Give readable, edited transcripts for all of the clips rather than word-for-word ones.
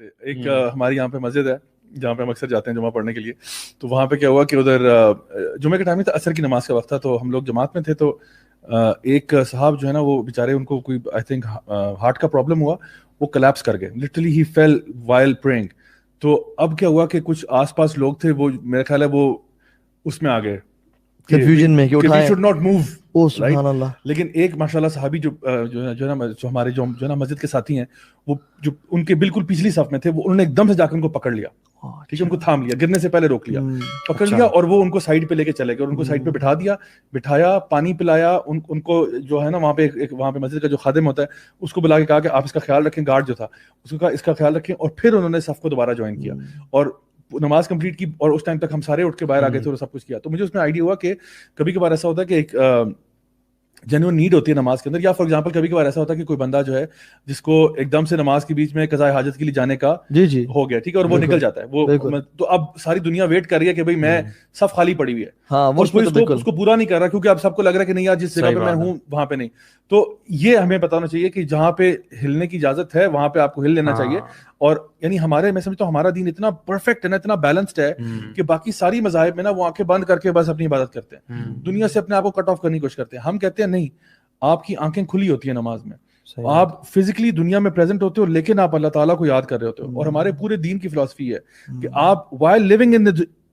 ایک ہمارے یہاں پہ مسجد ہے جہاں پہ ہم اکثر جاتے ہیں جمعہ پڑھنے کے لیے. تو وہاں پہ کیا ہوا کہ ادھر جمعے کا ٹائم تھا, عصر کی نماز کا وقت تھا, تو ہم لوگ جماعت میں تھے. تو ایک صاحب جو ہے نا وہ بیچارے ان کو کوئی آئی تھنک ہارٹ کا پرابلم ہوا, وہ کلیپس کر گئے, لٹرلی ہی فیل وائل پریئنگ. تو اب کیا ہوا کہ کچھ آس پاس لوگ تھے, وہ میرا خیال ہے وہ اس میں آ گئے کنفیوژن میں کہ وی شوڈ ناٹ موو. او سبحان اللہ. لیکن ایک ماشاءاللہ صحابی جو ہے نا جو ہمارے جو ہے نا مسجد کے ساتھی ہیں, وہ جو ان کے بالکل پچھلی صف میں تھے, وہ انہوں نے ایک دم سے جا کے ان کو پکڑ لیا, ٹھیک ہے, ان کو تھام لیا, گرنے سے پہلے روک لیا, پکڑ لیا, اور وہ ان کو سائڈ پہ لے کے چلے گئے, اور ان کو سائڈ پہ بٹھایا, پانی پلایا ان کو. جو ہے نا وہاں پہ مسجد کا جو خادم ہوتا ہے اس کو بلا کے کہا کہ آپ اس کا خیال رکھیں, گارڈ جو تھا اس کو کہا اس کا خیال رکھیں, اور پھر انہوں نے صف کو دوبارہ جوائن کیا اور نماز کمپلیٹ کی. اور اس ٹائم تک ہم سارے اٹھ کے باہر آ گئے تھے اور سب کچھ کیا. تو مجھے اس میں آئیڈیا ہوا کہ کبھی کبھار ایسا ہوتا ہے کہ ایک جینوئن نیڈ ہوتی ہے نماز کے اندر, یا فار ایگزامپل کبھی کبھار ایسا ہوتا ہے کہ کوئی بندہ جو ہے جس کو ایک دم سے نماز کے بیچ میں قضاء حاجت کے لیے جانے کا ہو گیا, ٹھیک ہے, اور وہ نکل جاتا ہے, وہ تو اب ساری دنیا ویٹ کر رہی ہے کہ بھائی میں صف خالی پڑی ہوئی ہے, اور کوئی اس کو پورا نہیں کر رہا کیونکہ اب سب کو لگ رہا ہے کہ نہیں یار جس جگہ پہ میں ہوں وہاں پہ نہیں. تو یہ ہمیں بتانا چاہیے کہ جہاں پہ ہلنے کی اجازت ہے وہاں پہ آپ کو ہل لینا چاہیے. اور یعنی میں سمجھتا ہوں ہمارا دین اتنا پرفیکٹ ہے نا, اتنا بیلنسڈ ہے کہ باقی ساری مذاہب میں نا وہ آنکھیں بند کر کے بس اپنی عبادت کرتے ہیں, دنیا سے اپنے آپ کو کٹ آف کرنے کی کوشش کرتے ہیں. ہم کہتے ہیں نہیں, آپ کی آنکھیں کھلی ہوتی ہیں نماز میں, آپ فزیکلی دنیا میں پریزنٹ ہوتے ہو لیکن آپ اللہ تعالیٰ کو یاد کر رہے ہوتے ہو. اور ہمارے پورے دین کی فلسفی ہے کہ آپ while living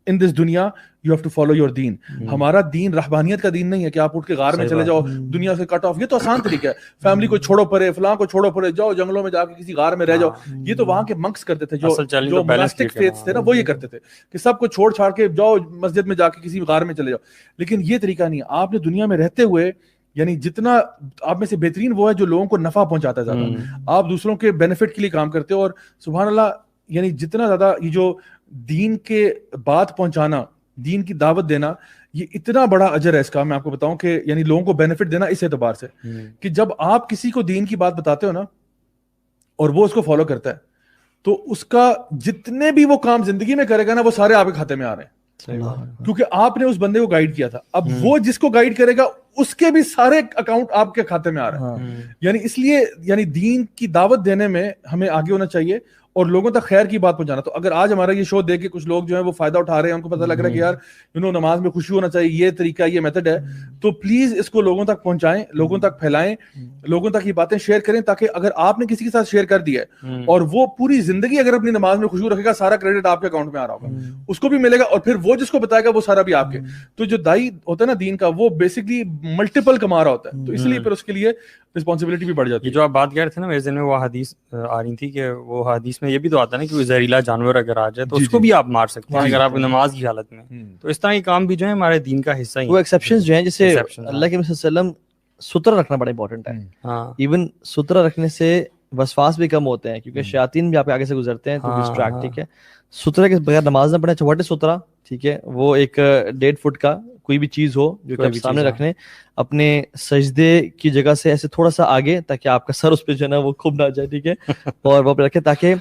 in this دنیا you have to follow your دین. ہمارا دین رہبانیت کا دین نہیں ہے کہ آپ اٹھ کے غار میں چلے جاؤ, دنیا سے کٹ آف. یہ تو آسان طریقہ ہے, فیملی کو چھوڑو پرے, فلاں کو چھوڑو پرے, جاؤ جنگلوں میں جا کے کسی غار میں رہ جاؤ. یہ تو وہاں کے منکس کرتے تھے, جو monastic faiths تھے نا, وہ یہ کرتے تھے کہ سب کو چھوڑ چھاڑ کے جاؤ مسجد میں جا کے کسی غار میں چلے جاؤ. لیکن یہ طریقہ نہیں ہے. آپ نے دنیا میں رہتے ہوئے یعنی جتنا آپ میں سے بہترین وہ ہے جو لوگوں کو نفع پہنچاتا ہے زیادہ, آپ دوسروں کے بینیفٹ کے لیے کام کرتے ہو. اور سبحان اللہ, یعنی جتنا زیادہ یہ جو دین کے بات پہنچانا, دین کی دعوت دینا, یہ اتنا بڑا اجر ہے اس کا. میں آپ کو بتاؤں کہ یعنی لوگوں کو بینیفٹ دینا اس اعتبار سے کہ جب آپ کسی کو دین کی بات بتاتے ہو نا اور وہ اس کو فالو کرتا ہے, تو اس کا جتنے بھی وہ کام زندگی میں کرے گا نا وہ سارے آپ کے کھاتے میں آ رہے ہیں, کیونکہ آپ نے اس بندے کو گائیڈ کیا تھا. اب وہ جس کو گائیڈ کرے گا اس کے بھی سارے اکاؤنٹ آپ کے کھاتے میں آ رہے ہیں. یعنی اس لیے یعنی دین کی دعوت دینے میں ہمیں آگے ہونا چاہیے اور لوگوں تک خیر کی بات پہنچانا. تو اگر آج ہمارا یہ شو دیکھ کے کچھ لوگ جو ہیں وہ فائدہ اٹھا رہے ہیں, ان کو پتہ لگ رہا ہے کہ یار نماز میں خوشی ہونا چاہیے, یہ طریقہ, یہ میتھڈ ہے, تو پلیز اس کو لوگوں تک پہنچائیں, لوگوں تک پھیلائیں, لوگوں تک یہ باتیں شیئر کریں, تاکہ اگر آپ نے کسی کے ساتھ شیئر کر دیا ہے اور وہ پوری زندگی اگر اپنی نماز میں خوشبو رکھے گا, سارا کریڈٹ آپ کے اکاؤنٹ میں آ رہا ہوگا, اس کو بھی ملے گا, اور پھر وہ جس کو بتائے گا وہ سارا بھی آپ کے. تو جو دائی ہوتا ہے نا دین کا, وہ بیسکلی ملٹیپل کما رہا ہوتا ہے, تو اس لیے پھر اس کے لیے رسپانسبلٹی بھی بڑھ جاتی ہے. جو آپ بات کہہ رہے تھے نا, میرے ذہن میں وہ حدیث آ رہی تھی کہ وہ حدیث میں یہ بھی تو آتا ہے نا کہ کوئی زہریلا جانور اگر آ جائے تو اس کو بھی آپ مار سکتے ہیں اگر آپ نماز کی حالت میں. تو اس طرح کے کام بھی جو ہے ہمارے دین کا حصہ ہی ہیں. وہ ایکسیپشنز جو ہیں, جیسے اللہ کے نبی صلی اللہ علیہ وسلم سترہ رکھنا بڑا امپورٹنٹ ہے. ایون سترہ رکھنے سے وسواس بھی کم ہوتے ہیں, کیونکہ شیاطین بھی آپ کے آگے سے گزرتے ہیں تو ڈسٹریکٹ. ٹھیک ہے, سترہ کے بغیر نماز نہ پڑھیں. واٹ از سترہ؟ ٹھیک ہے, وہ ایک 1.5 فٹ کا کوئی بھی چیز ہو جو کہ آپ سامنے رکھنے, اپنے سجدے کی جگہ سے ایسے تھوڑا سا آگے, تاکہ آپ کا سر اس پہ جو ہے نا وہ کھب نہ جائے. ٹھیک ہے, اور وہ پہ رکھے تاکہ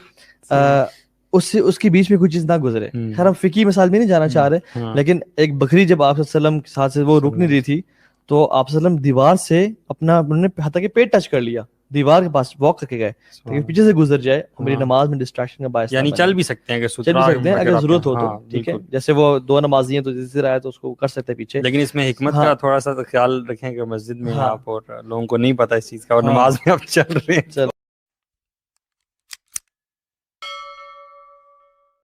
اس کے بیچ میں کوئی چیز نہ گزرے. خیر ہم فقہی مثال بھی نہیں جانا چاہ رہے, لیکن ایک بکری جب آپ صلی اللہ علیہ وسلم کے ساتھ سے وہ رک نہیں رہی تھی, تو آپ صلی اللہ علیہ وسلم دیوار سے اپنا حتیٰ کہ پیٹ ٹچ کر لیا, دیوار کے پاس واک کر کے گئے تاکہ پیچھے سے گزر جائے, میری نماز میں ڈسٹریکشن کا باعث. یعنی چل بھی سکتے ہیں اگر ضرورت ہو تو. ٹھیک ہے, جیسے وہ 2 نمازی ہیں تو جس طرح ہے تو اس کو کر سکتے ہیں پیچھے. لیکن اس میں حکمت کا تھوڑا سا خیال رکھیں کہ مسجد میں آپ اور لوگوں کو نہیں پتہ اس چیز کا, اور نماز میں آپ چل رہے ہیں.